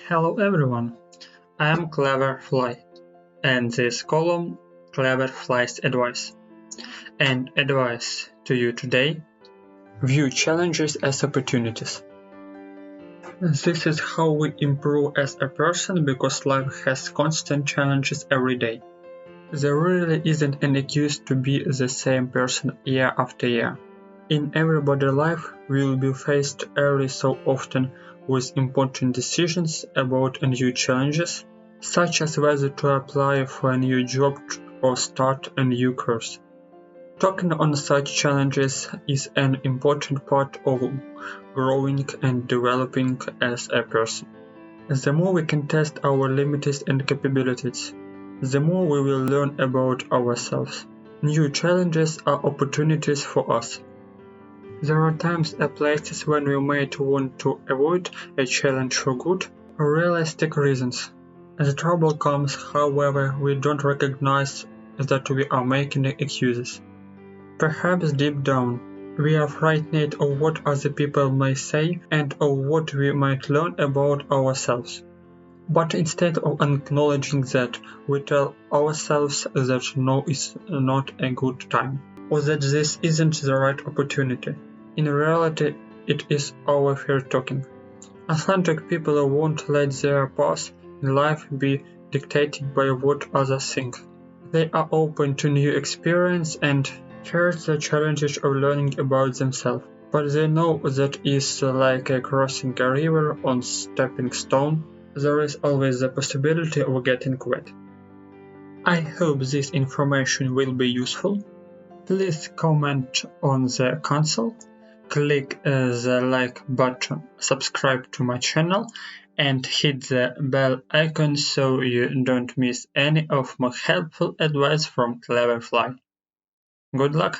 Hello everyone, I am Cleverfly, and this column Cleverfly's advice. And advice to you today: view challenges as opportunities. This is how we improve as a person because life has constant challenges every day. There really isn't an excuse to be the same person year after year. In everybody's life, we will be faced every so often with important decisions about new challenges, such as whether to apply for a new job or start a new course. Talking on such challenges is an important part of growing and developing as a person. The more we can test our limits and capabilities, the more we will learn about ourselves. New challenges are opportunities for us. There are times and places when we might want to avoid a challenge for good or realistic reasons. The trouble comes, however, we don't recognize that we are making excuses. Perhaps deep down, we are frightened of what other people may say and of what we might learn about ourselves. But instead of acknowledging that, we tell ourselves that no is not a good time, or that this isn't the right opportunity. In reality, it is our fear talking. Authentic people won't let their path in life be dictated by what others think. They are open to new experience and share the challenges of learning about themselves. But they know that is like crossing a river on stepping stone. There is always the possibility of getting wet. I hope this information will be useful. Please comment on the console, click the like button, subscribe to my channel, and hit the bell icon so you don't miss any of my helpful advice from Cleverfly. Good luck!